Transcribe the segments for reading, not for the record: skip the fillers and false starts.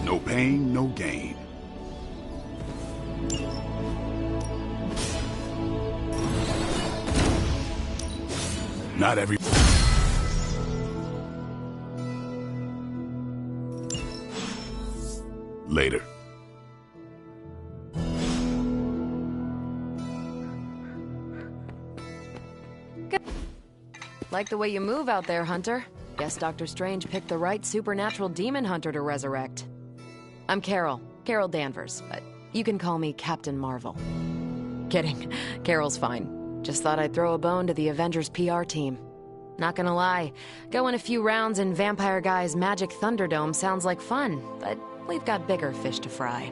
No pain, no gain. Not every... Later. Like the way you move out there, Hunter. Guess Dr. Strange picked the right supernatural demon hunter to resurrect. I'm Carol Danvers, but you can call me Captain Marvel. Kidding, Carol's fine. Just thought I'd throw a bone to the Avengers PR team. Not gonna lie, going a few rounds in Vampire Guy's Magic Thunderdome sounds like fun, but we've got bigger fish to fry.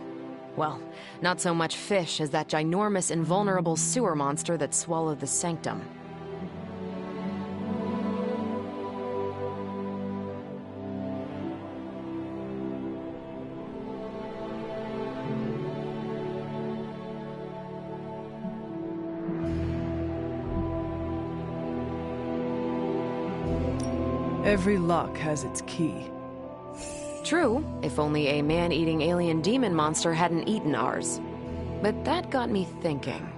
Well, not so much fish as that ginormous invulnerable sewer monster that swallowed the Sanctum. Every lock has its key. True, if only a man-eating alien demon monster hadn't eaten ours. But that got me thinking.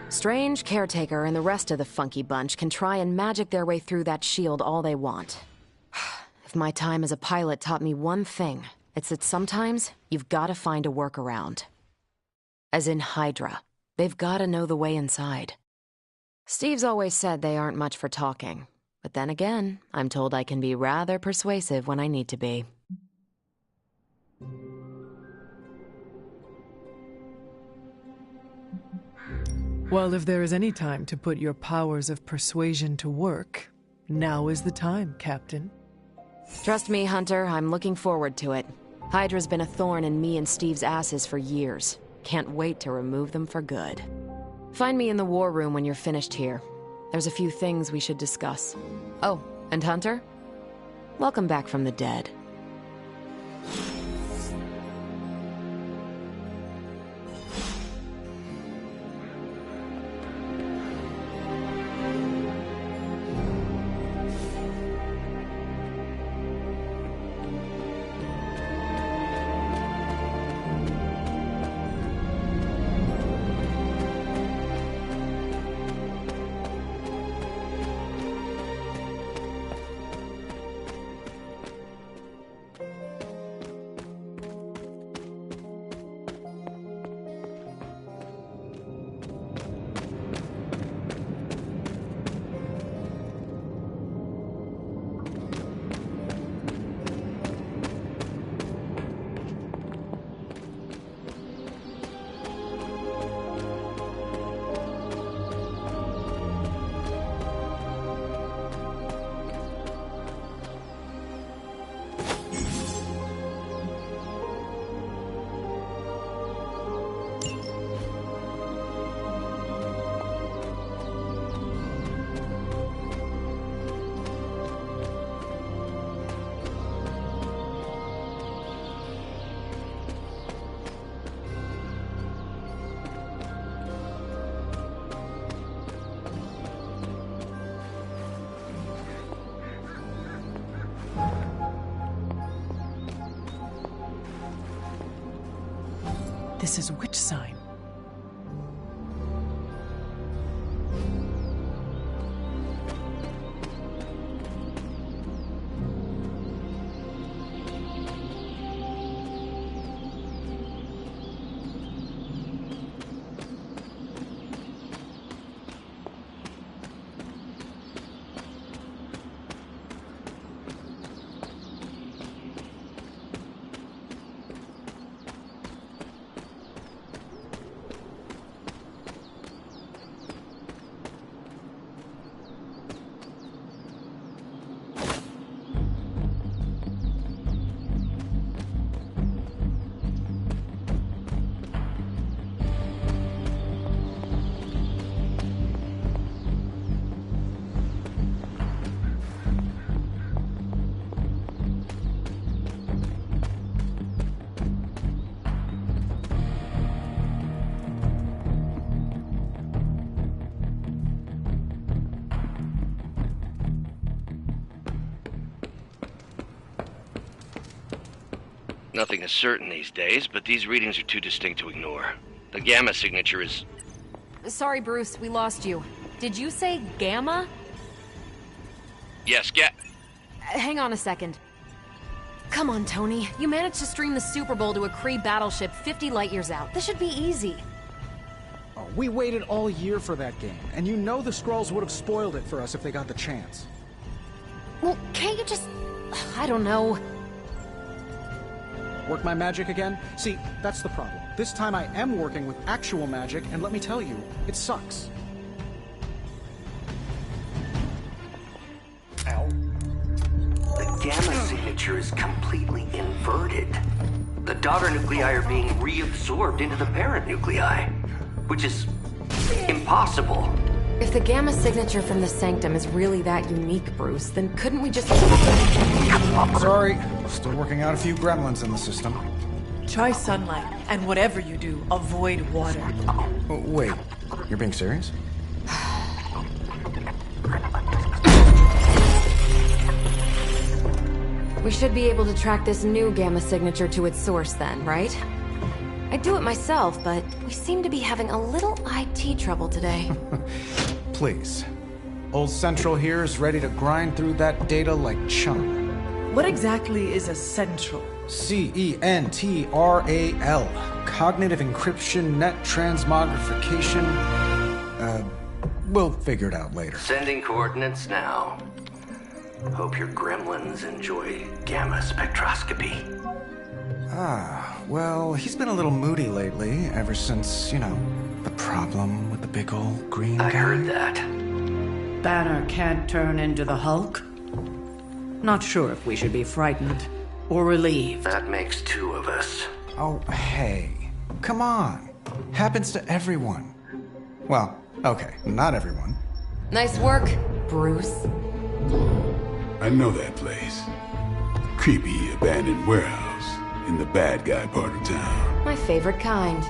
Strange, Caretaker, and the rest of the funky bunch can try and magic their way through that shield all they want. If my time as a pilot taught me one thing, it's that sometimes you've gotta find a workaround. As in Hydra. They've gotta know the way inside. Steve's always said they aren't much for talking. But then again, I'm told I can be rather persuasive when I need to be. Well, if there is any time to put your powers of persuasion to work, now is the time, Captain. Trust me, Hunter, I'm looking forward to it. Hydra's been a thorn in me and Steve's asses for years. Can't wait to remove them for good. Find me in the war room when you're finished here. There's a few things we should discuss. Oh, and Hunter? Welcome back from the dead. This is which sign? Nothing is certain these days, but these readings are too distinct to ignore. The gamma signature is... Sorry, Bruce, we lost you. Did you say Gamma? Yes, Hang on a second. Come on, Tony. You managed to stream the Super Bowl to a Kree battleship 50 light-years out. This should be easy. Oh, we waited all year for that game, and you know the Skrulls would have spoiled it for us if they got the chance. Well, can't you just... I don't know. Work my magic again? See, that's the problem. This time I am working with actual magic, and let me tell you, it sucks. Ow. The gamma signature is completely inverted. The daughter nuclei are being reabsorbed into the parent nuclei, which is impossible. If the Gamma signature from the Sanctum is really that unique, Bruce, then couldn't we just... Sorry, still working out a few gremlins in the system. Try sunlight, and whatever you do, avoid water. Oh, wait, you're being serious? We should be able to track this new Gamma signature to its source then, right? I'd do it myself, but we seem to be having a little IT trouble today. Please. Old Central here is ready to grind through that data like chum. What exactly is a central? CENTRAL. Cognitive Encryption Net Transmogrification. We'll figure it out later. Sending coordinates now. Hope your gremlins enjoy gamma spectroscopy. Well, he's been a little moody lately, ever since, you know, the problem with the big old green guy. I heard that. Banner can't turn into the Hulk? Not sure if we should be frightened or relieved. That makes two of us. Oh, hey. Come on. Happens to everyone. Well, okay, not everyone. Nice work, Bruce. I know that place. Creepy abandoned warehouse in the bad guy part of town. My favorite kind.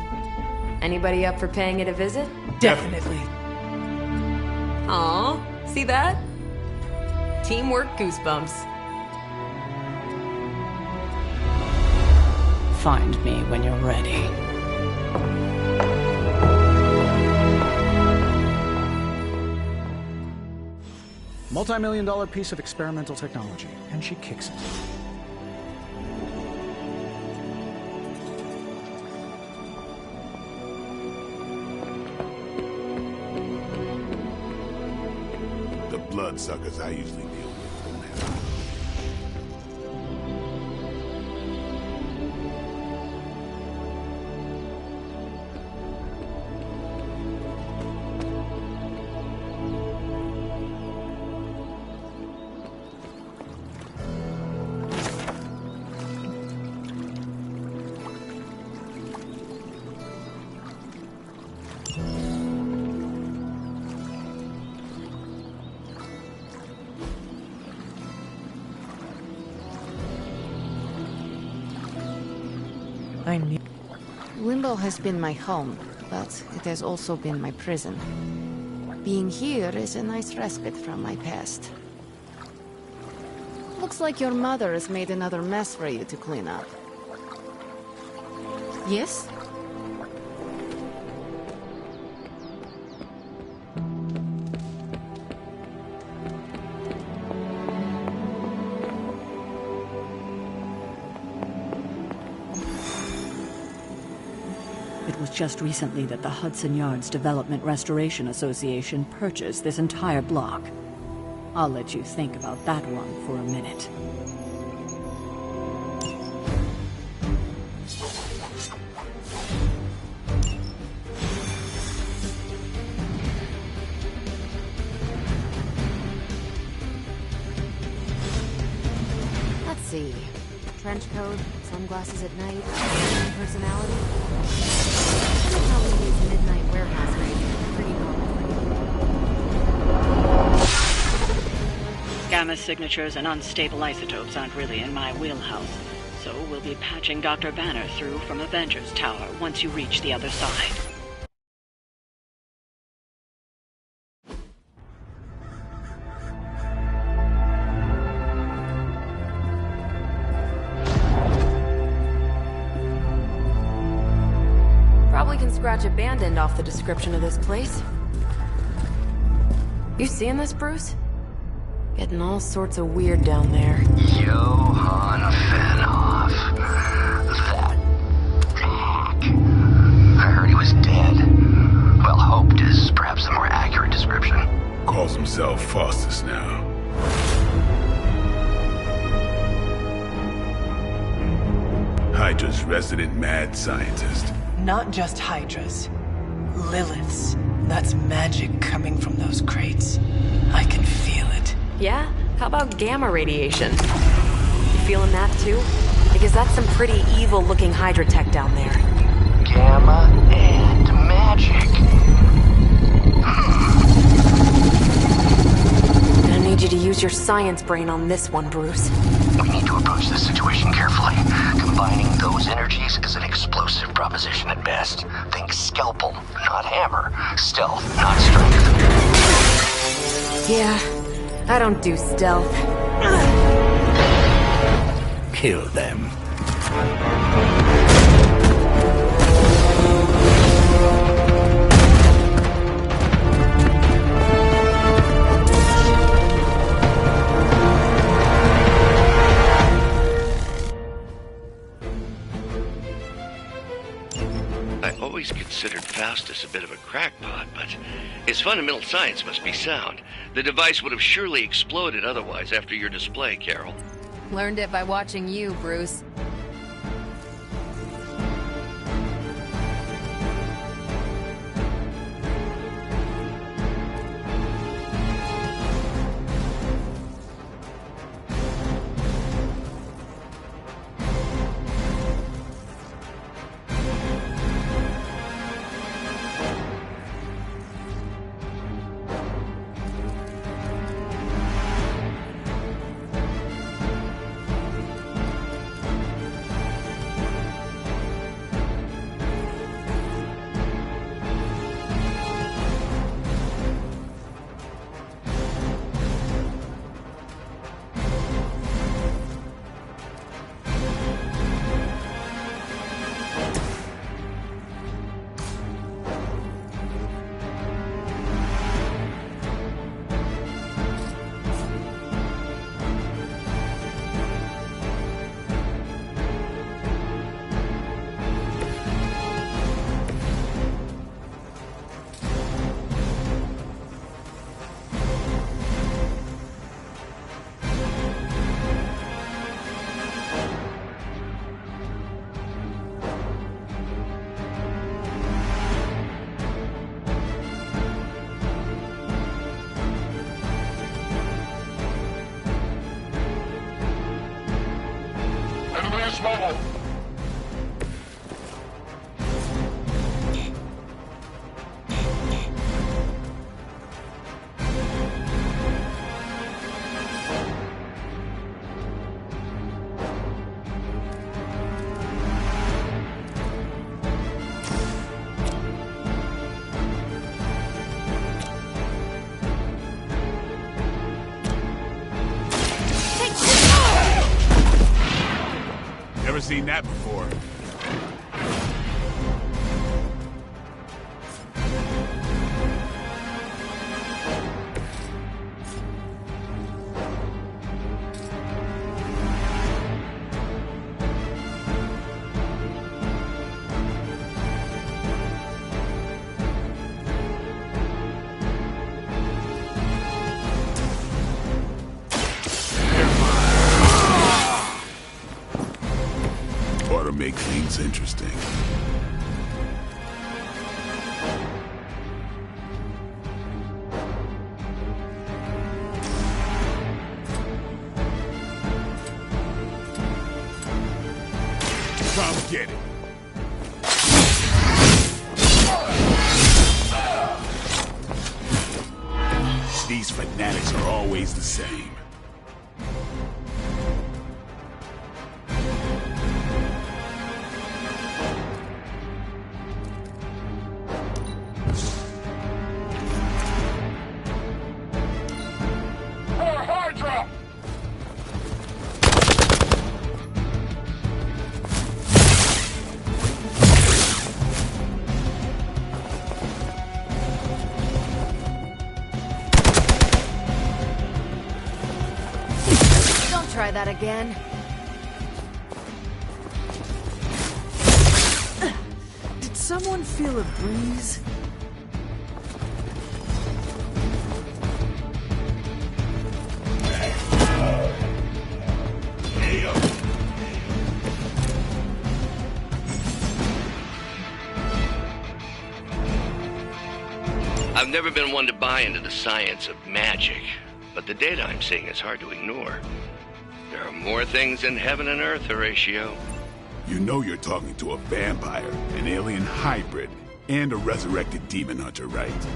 Anybody up for paying it a visit? Definitely. Aw, see that? Teamwork goosebumps. Find me when you're ready. Multi-million-dollar piece of experimental technology, and she kicks it. The bloodsuckers I usually deal with don't have... I knew. Limbo has been my home, but it has also been my prison. Being here is a nice respite from my past. Looks like your mother has made another mess for you to clean up. Yes? It was just recently that the Hudson Yards Development Restoration Association purchased this entire block. I'll let you think about that one for a minute. Let's see. Trench coat, sunglasses at night, personality. That probably means midnight warehouse raid. Pretty normal for you. Gamma signatures and unstable isotopes aren't really in my wheelhouse, so we'll be patching Dr. Banner through from Avengers Tower once you reach the other side. scratch abandoned off the description of this place. You seeing this, Bruce? Getting all sorts of weird down there. Johann Fenhoff. That hack. I heard he was dead. Well, hoped is perhaps the more accurate description. Calls himself Faustus now. Hydra's resident mad scientist. Not just Hydras. Liliths. That's magic coming from those crates. I can feel it. Yeah? How about gamma radiation? You feeling that too? Because that's some pretty evil-looking Hydra tech down there. Gamma and magic. I need you to use your science brain on this one, Bruce. We need to approach this situation carefully. Combining those energies is an explosive proposition at best. Think scalpel, not hammer. Stealth, not strength. Yeah, I don't do stealth. Kill them. I always considered Faustus a bit of a crackpot, but his fundamental science must be sound. The device would have surely exploded otherwise after your display, Carol. Learned it by watching you, Bruce. Never seen that before. Ought to make things interesting. Come get it. These fanatics are always the same. try that again. Did someone feel a breeze? I've never been one to buy into the science of magic, but the data I'm seeing is hard to ignore. There are more things in heaven and earth, Horatio. You know you're talking to a vampire, an alien hybrid, and a resurrected demon hunter, right?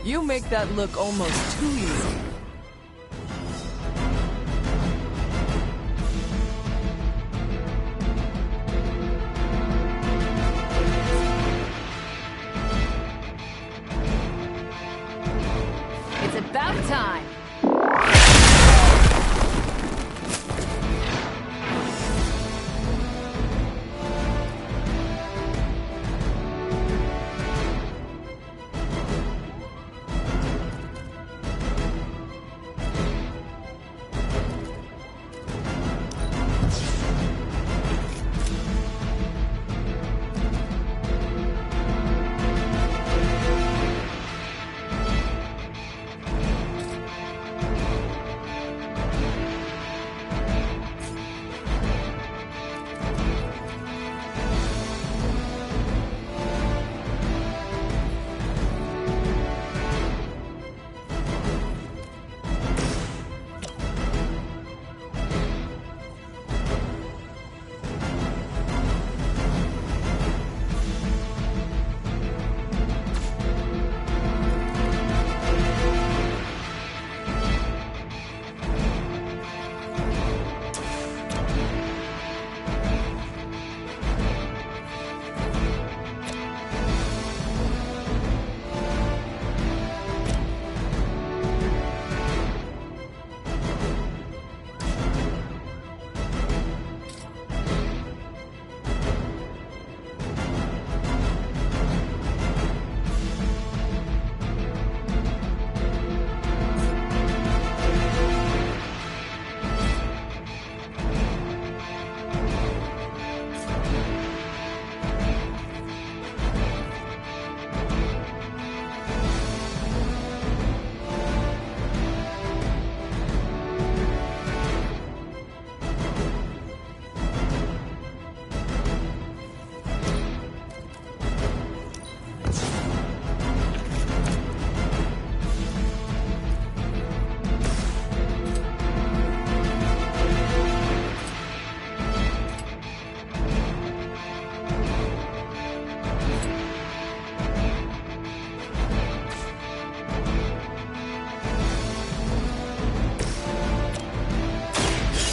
You make that look almost too easy. It's about time.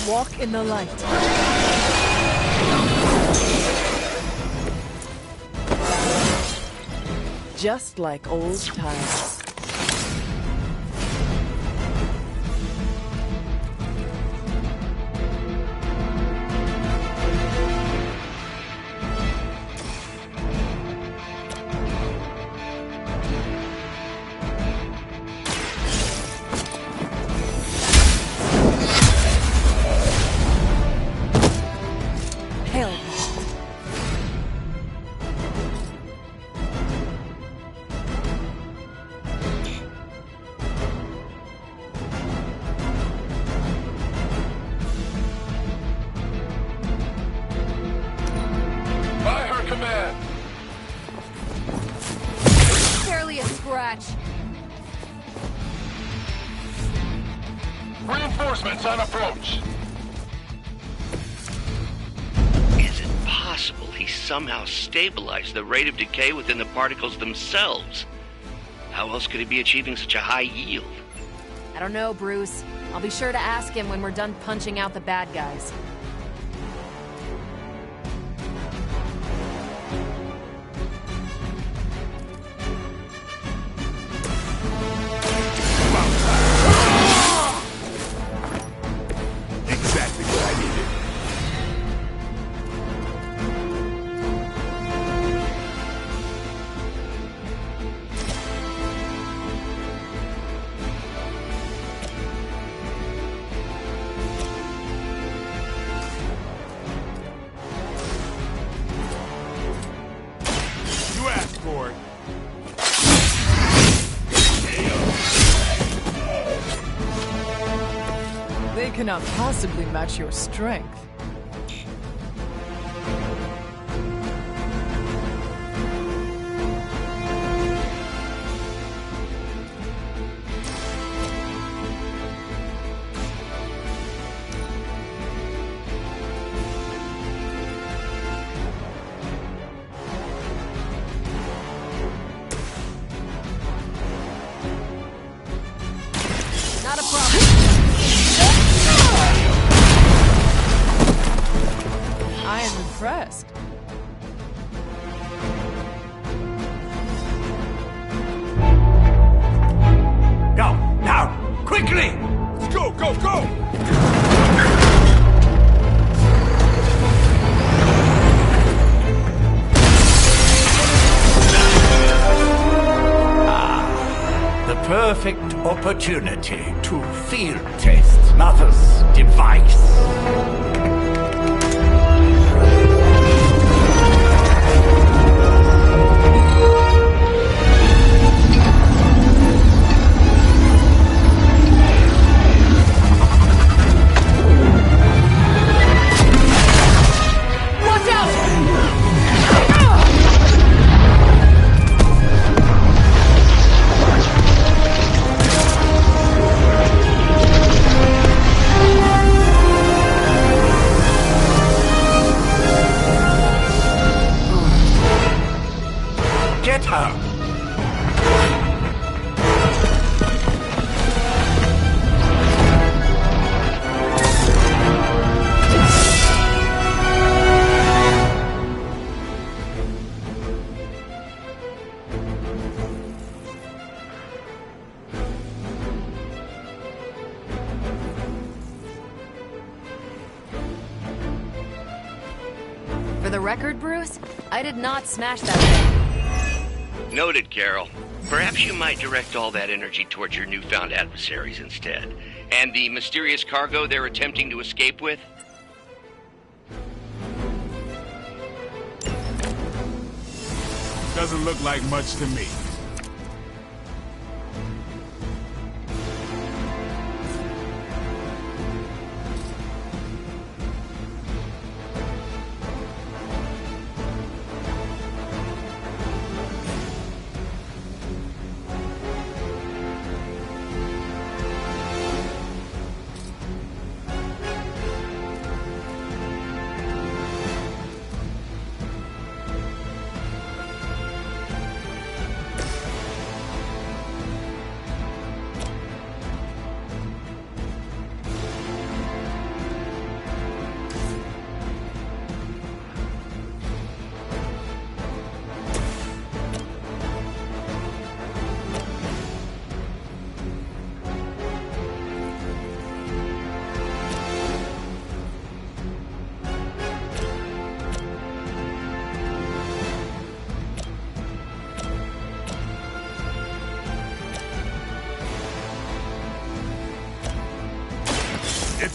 Walk in the light. just like old times. Barely a scratch. Reinforcements on approach. Is it possible he somehow stabilized the rate of decay within the particles themselves? How else could he be achieving such a high yield? I don't know, Bruce. I'll be sure to ask him when we're done punching out the bad guys. Exactly what I needed. You asked for it. They cannot possibly match your strength. Not a problem. I am impressed. Go, now, quickly! Let's go, go, go! The perfect opportunity to field test Mother's device. Watch out! Get her! For the record, Bruce, I did not smash that thing. Noted, Carol. Perhaps you might direct all that energy towards your newfound adversaries instead. And the mysterious cargo they're attempting to escape with? Doesn't look like much to me.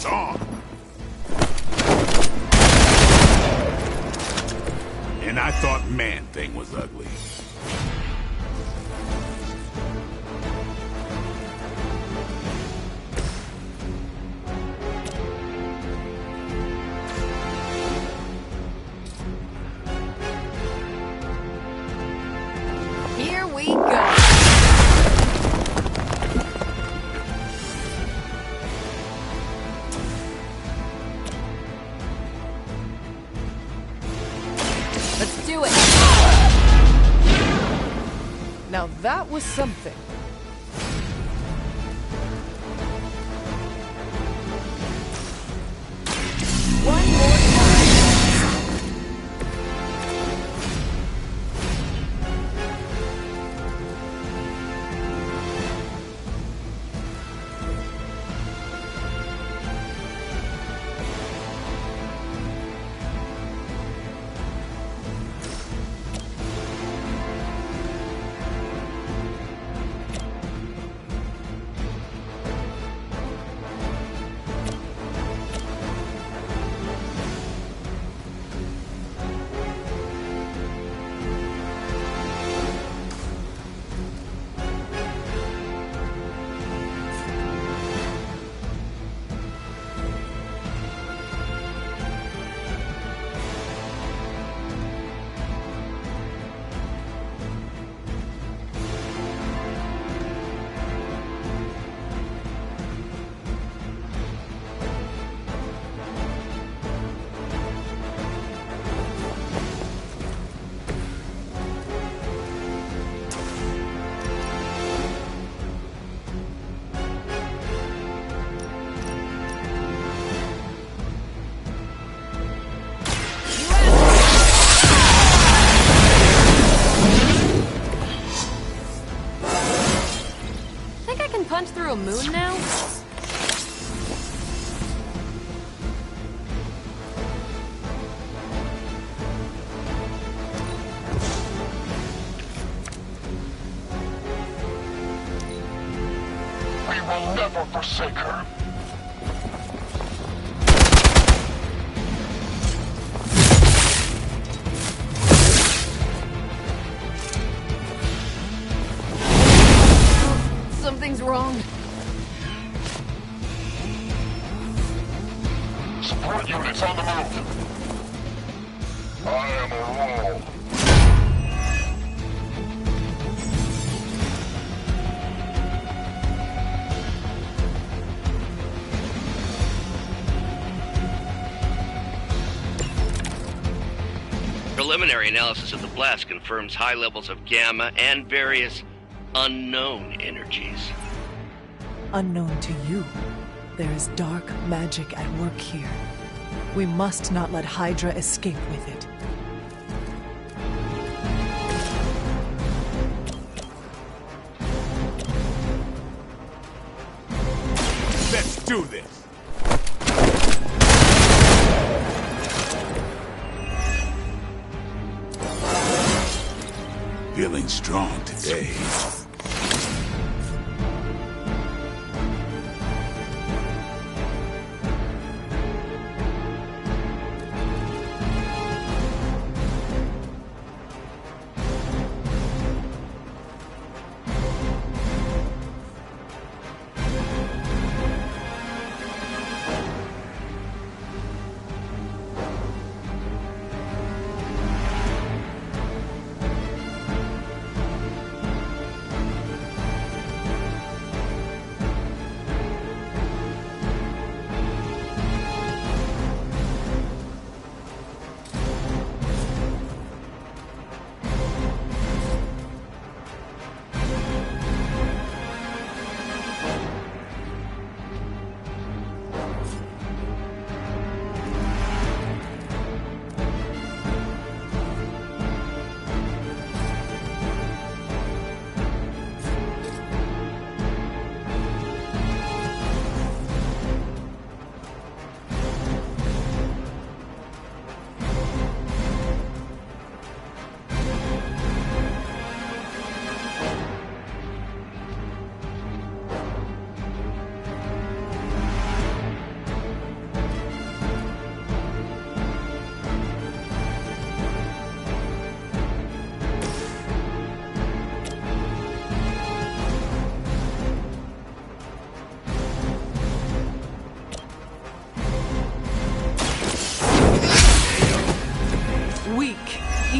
on. And I thought Man-Thing was ugly. Here we go. Let's do it. Now that was something. One more time. Punch through a moon now? We will never forsake her. Something's wrong. Support units on the move. I am a wall. Preliminary analysis of the blast confirms high levels of gamma and various unknown energies. Unknown to you, there is dark magic at work here. We must not let Hydra escape with it. Let's do this. Feeling strong today.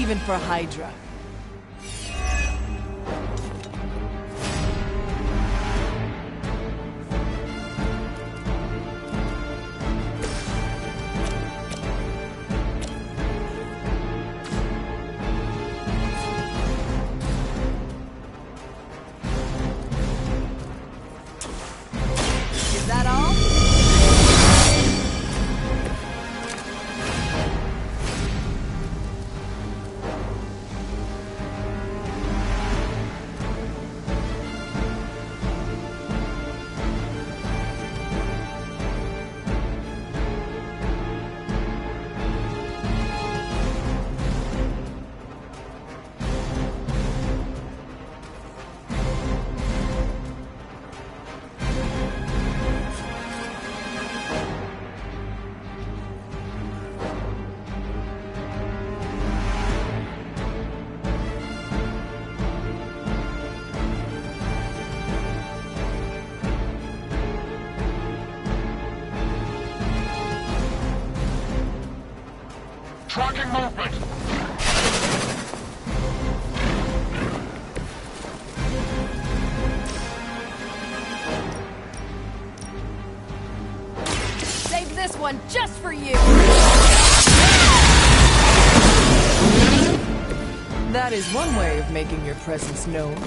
even for Hydra. Is that all? Tracking movement. Save this one just for you! That is one way of making your presence known.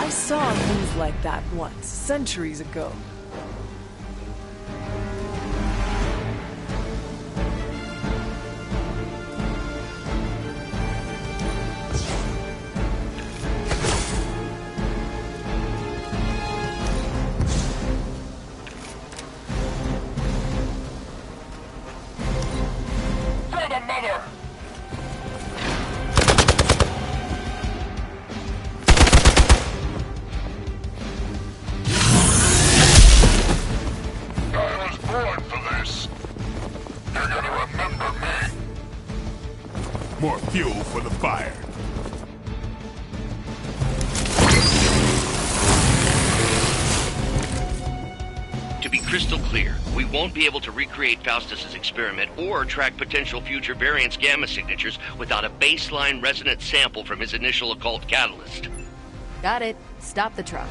I saw a move like that once, centuries ago. For the mother! I was born for this. You're gonna remember me. More fuel for the fire. To be crystal clear, we won't be able to recreate Faustus's experiment or track potential future variance gamma signatures without a baseline resonance sample from his initial occult catalyst. Got it. Stop the truck.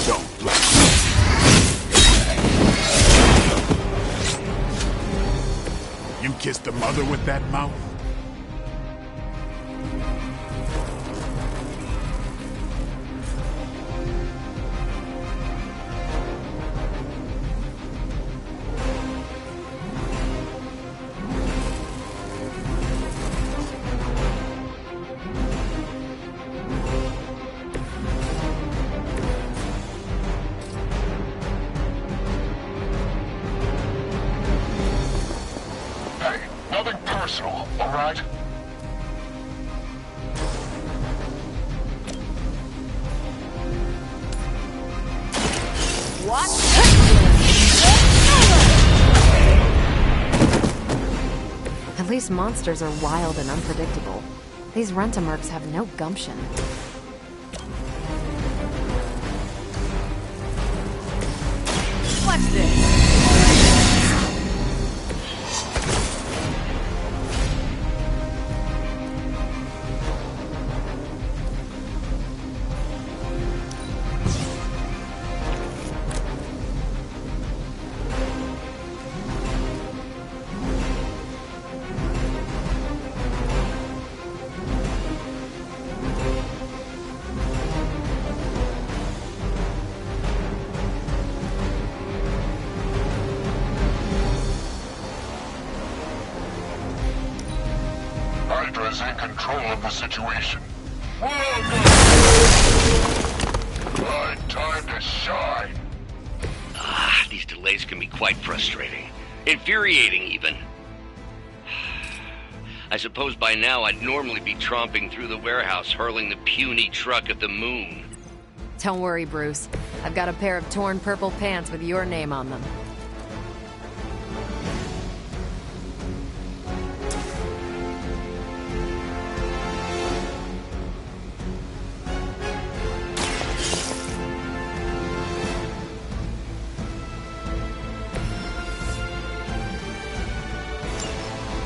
Don't blame me. You kissed the mother with that mouth? Hey, nothing personal, all right? At least monsters are wild and unpredictable. These Rentamercs have no gumption. Watch this! control of the situation. Welcome! Right, time to shine. These delays can be quite frustrating. Infuriating, even. I suppose by now I'd normally be tromping through the warehouse, hurling the puny truck at the moon. Don't worry, Bruce. I've got a pair of torn purple pants with your name on them.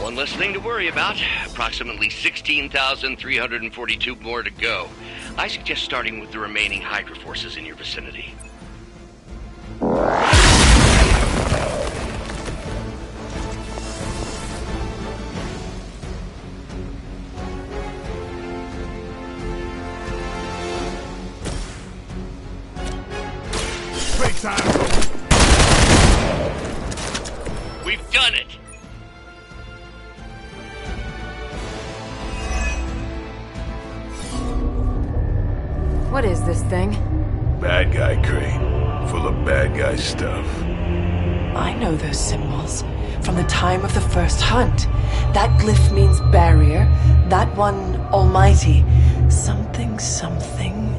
One less thing to worry about. Approximately 16,342 more to go. I suggest starting with the remaining Hydra forces in your vicinity. Break time! We've done it! What is this thing? Bad guy crate. Full of bad guy stuff. I know those symbols from the time of the first hunt. That glyph means barrier, that one almighty. Something, something,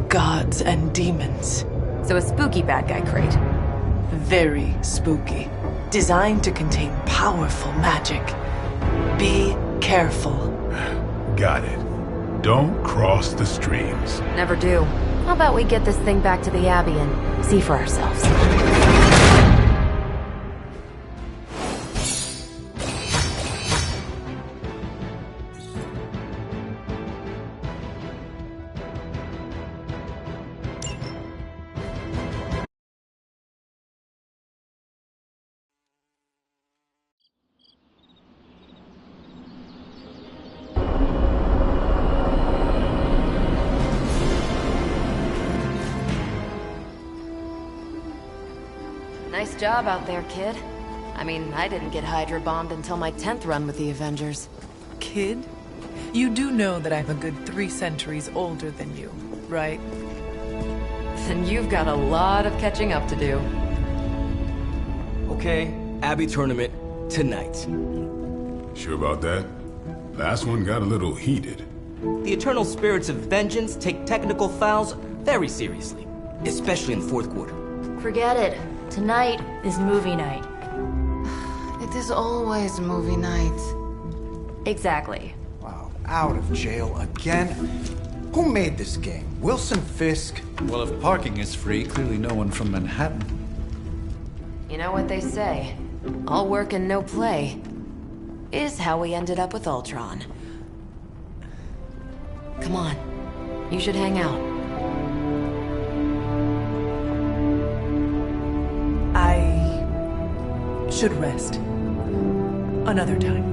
gods and demons. So a spooky bad guy crate. Very spooky. Designed to contain powerful magic. Be careful. Got it. Don't cross the streams. Never do. How about we get this thing back to the Abbey and see for ourselves? Nice job out there, kid. I mean, I didn't get Hydra bombed until my 10th run with the Avengers. Kid, you do know that I'm a good 3 centuries older than you, right? Then you've got a lot of catching up to do. Okay, Abbey tournament tonight. Sure about that? Last one got a little heated. The Eternal Spirits of Vengeance take technical fouls very seriously, especially in the fourth quarter. Forget it. Tonight is movie night. It is always movie night. Exactly. Wow, out of jail again? Who made this game? Wilson Fisk? Well, if parking is free, clearly no one from Manhattan. You know what they say? All work and no play is how we ended up with Ultron. Come on. You should hang out. I should rest. Another time.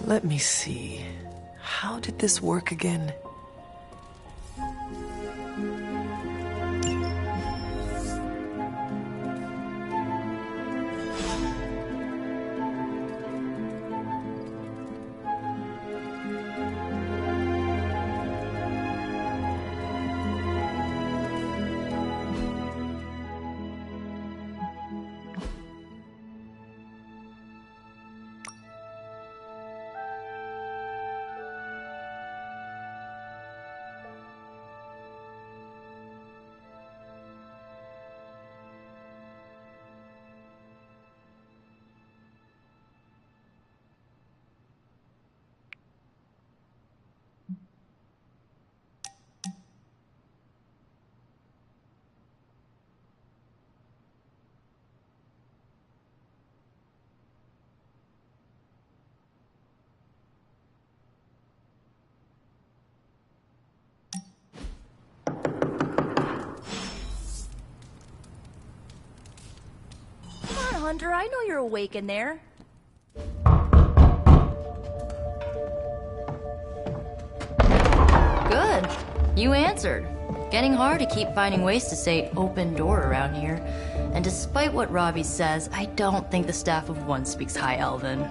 Let me see. How did this work again? Hunter, I know you're awake in there. Good. You answered. getting hard to keep finding ways to say open door around here. And despite what Robbie says, I don't think the Staff of One speaks High Elven.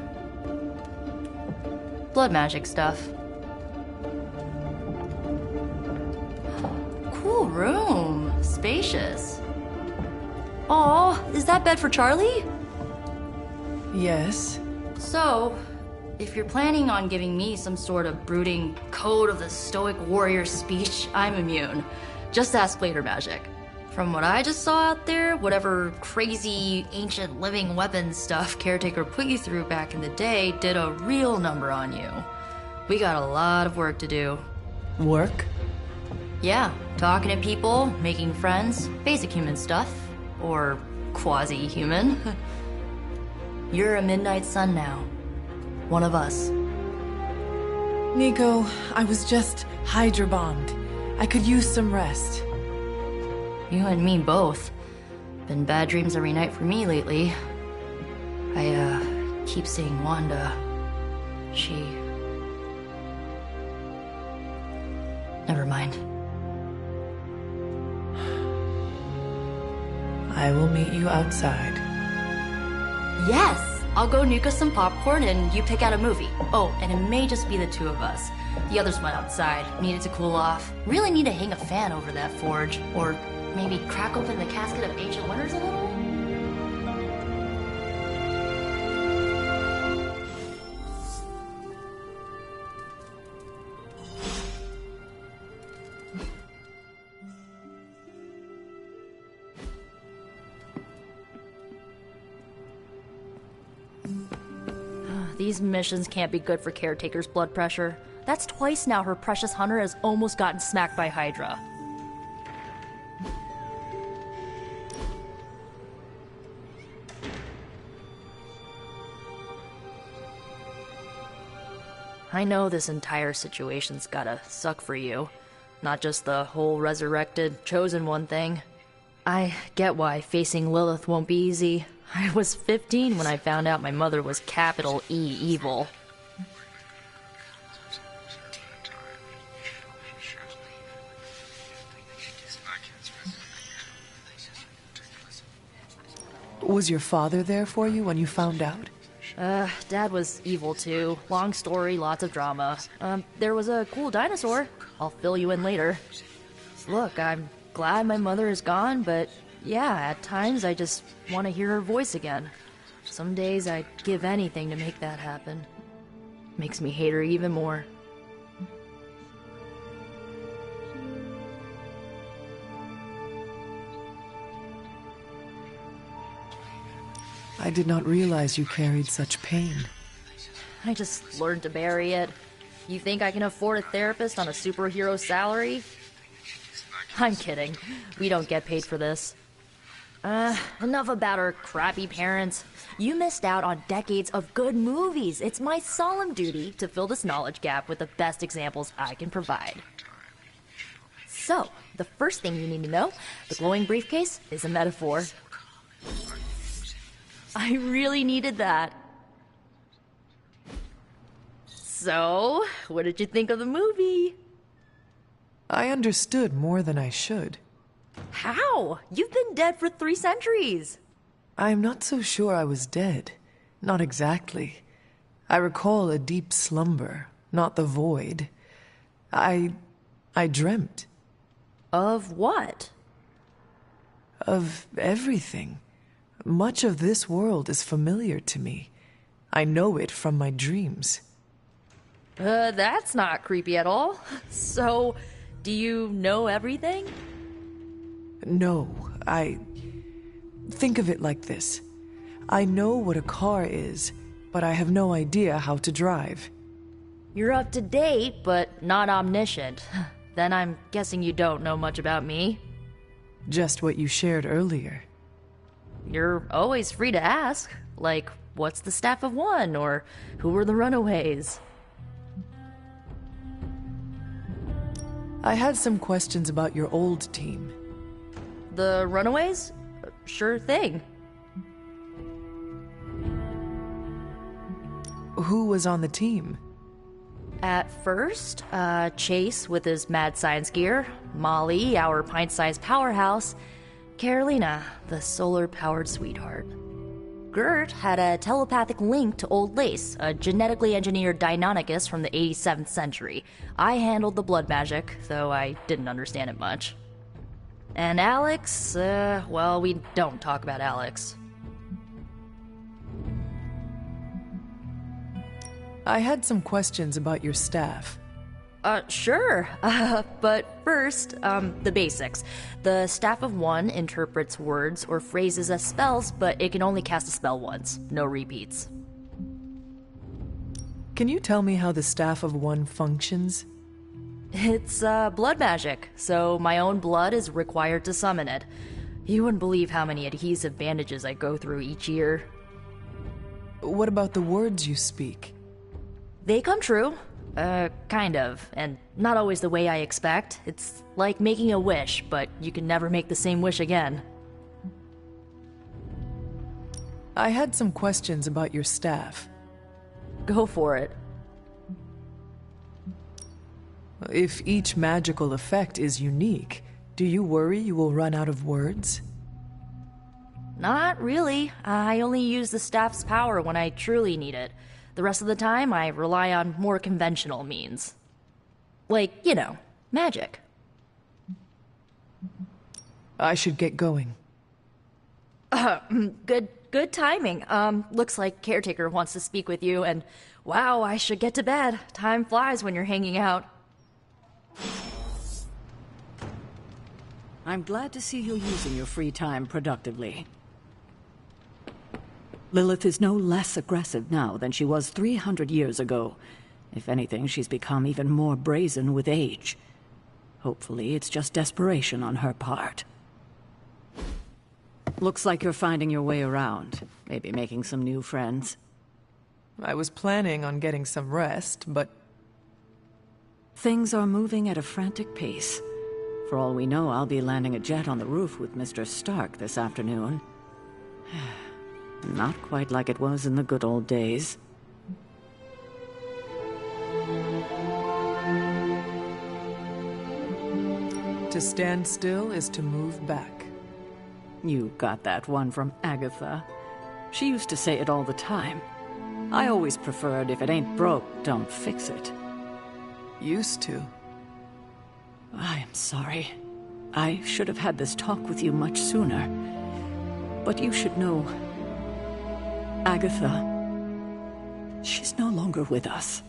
Blood magic stuff. Cool room. Spacious. Aw, is that bed for Charlie? Yes. So, if you're planning on giving me some sort of brooding code of the stoic warrior speech, I'm immune. Just ask later, Magic. From what I just saw out there, whatever crazy ancient living weapons stuff Caretaker put you through back in the day did a real number on you. We got a lot of work to do. Work? Yeah, talking to people, making friends, basic human stuff. Or quasi-human. You're a Midnight Sun now. One of us. Nico, I was just Hydra bombed. I could use some rest. You and me both. Been bad dreams every night for me lately. I keep seeing Wanda. She... Never mind. I will meet you outside. Yes! I'll go nuke us some popcorn and you pick out a movie. Oh, and it may just be the two of us. The others went outside, needed to cool off. Really need to hang a fan over that forge. Or maybe crack open the casket of Ancient Wonders a little? These missions can't be good for Caretaker's blood pressure. That's twice now her precious hunter has almost gotten smacked by Hydra. I know this entire situation's gotta suck for you. Not just the whole resurrected, chosen one thing. I get why facing Lilith won't be easy. I was 15 when I found out my mother was capital E evil. Was your father there for you when you found out? Dad was evil too. Long story, lots of drama. There was a cool dinosaur. I'll fill you in later. Look, I'm glad my mother is gone, but yeah, at times I just want to hear her voice again. Some days I'd give anything to make that happen. Makes me hate her even more. I did not realize you carried such pain. I just learned to bury it. You think I can afford a therapist on a superhero salary? I'm kidding. We don't get paid for this. Enough about our crappy parents. You missed out on decades of good movies. It's my solemn duty to fill this knowledge gap with the best examples I can provide. So, the first thing you need to know, the glowing briefcase is a metaphor. I really needed that. So, what did you think of the movie? I understood more than I should. How? You've been dead for 3 centuries. I'm not so sure I was dead. Not exactly. I recall a deep slumber, not the void. I dreamt. Of what? Of everything. Much of this world is familiar to me. I know it from my dreams. That's not creepy at all. So, do you know everything? No, think of it like this. I know what a car is, but I have no idea how to drive. You're up to date, but not omniscient. Then I'm guessing you don't know much about me. Just what you shared earlier. You're always free to ask. Like, what's the Staff of One? Or who were the Runaways? I had some questions about your old team. The Runaways? Sure thing. Who was on the team? At first, Chase with his mad science gear. Molly, our pint-sized powerhouse, Carolina, the solar-powered sweetheart. Gert had a telepathic link to Old Lace, a genetically engineered Deinonychus from the 87th century. I handled the blood magic, though I didn't understand it much. And Alex, well, we don't talk about Alex. I had some questions about your staff. Sure. But first, the basics. The Staff of One interprets words or phrases as spells, but it can only cast a spell once. No repeats. Can you tell me how the Staff of One functions? It's, blood magic, so my own blood is required to summon it. You wouldn't believe how many adhesive bandages I go through each year. What about the words you speak? They come true. Kind of, and not always the way I expect. It's like making a wish, but you can never make the same wish again. I had some questions about your staff. Go for it. If each magical effect is unique, do you worry you will run out of words? Not really. I only use the staff's power when I truly need it. The rest of the time, I rely on more conventional means. Like, you know, magic. I should get going. Good timing. Looks like Caretaker wants to speak with you, and wow, I should get to bed. Time flies when you're hanging out. I'm glad to see you using your free time productively. Lilith is no less aggressive now than she was 300 years ago. If anything, she's become even more brazen with age. Hopefully, it's just desperation on her part. Looks like you're finding your way around. Maybe making some new friends. I was planning on getting some rest, but... Things are moving at a frantic pace. For all we know, I'll be landing a jet on the roof with Mr. Stark this afternoon. Not quite like it was in the good old days. To stand still is to move back. You got that one from Agatha. She used to say it all the time. I always preferred if it ain't broke, don't fix it. Used to. I am sorry. I should have had this talk with you much sooner. But you should know... Agatha... she's no longer with us.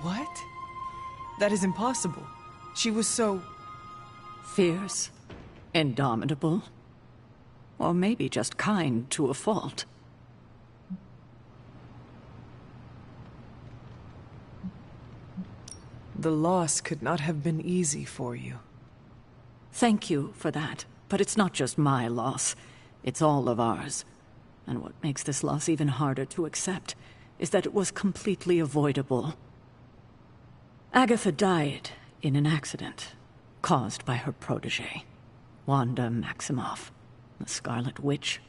What? That is impossible. She was so... fierce, indomitable, or maybe just kind to a fault. The loss could not have been easy for you. Thank you for that, but it's not just my loss. It's all of ours. And what makes this loss even harder to accept is that it was completely avoidable. Agatha died in an accident caused by her protege, Wanda Maximoff, the Scarlet Witch.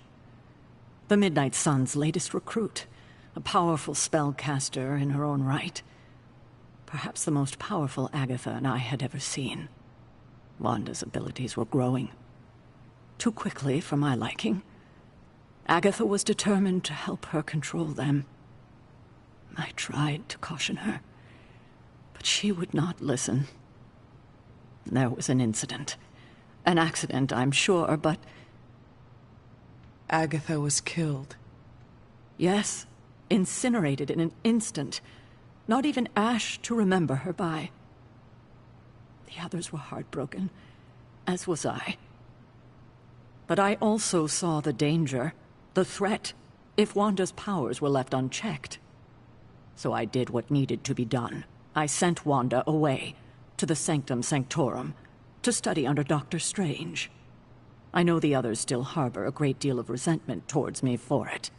The Midnight Sun's latest recruit, a powerful spellcaster in her own right. Perhaps the most powerful Agatha and I had ever seen. Wanda's abilities were growing. Too quickly for my liking. Agatha was determined to help her control them. I tried to caution her, but she would not listen. There was an incident. An accident, I'm sure, but... Agatha was killed. Yes, incinerated in an instant. Not even ash to remember her by. The others were heartbroken, as was I. But I also saw the danger, the threat, if Wanda's powers were left unchecked. So I did what needed to be done. I sent Wanda away, to the Sanctum Sanctorum, to study under Dr. Strange. I know the others still harbor a great deal of resentment towards me for it.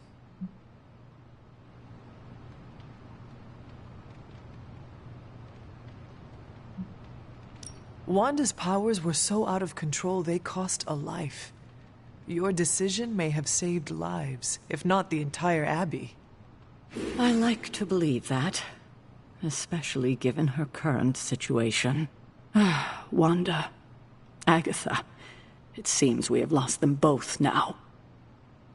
Wanda's powers were so out of control they cost a life. Your decision may have saved lives, if not the entire Abbey. I like to believe that, especially given her current situation. Wanda, Agatha. It seems we have lost them both now.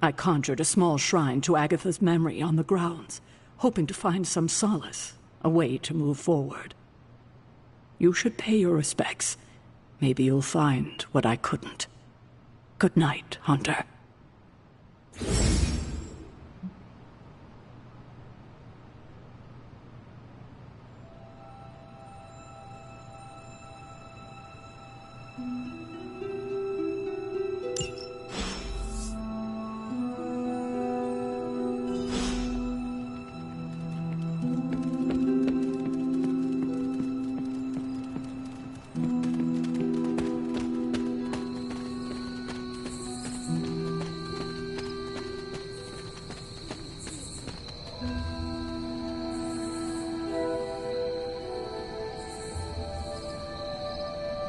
I conjured a small shrine to Agatha's memory on the grounds, hoping to find some solace, a way to move forward. You should pay your respects. Maybe you'll find what I couldn't. Good night, Hunter.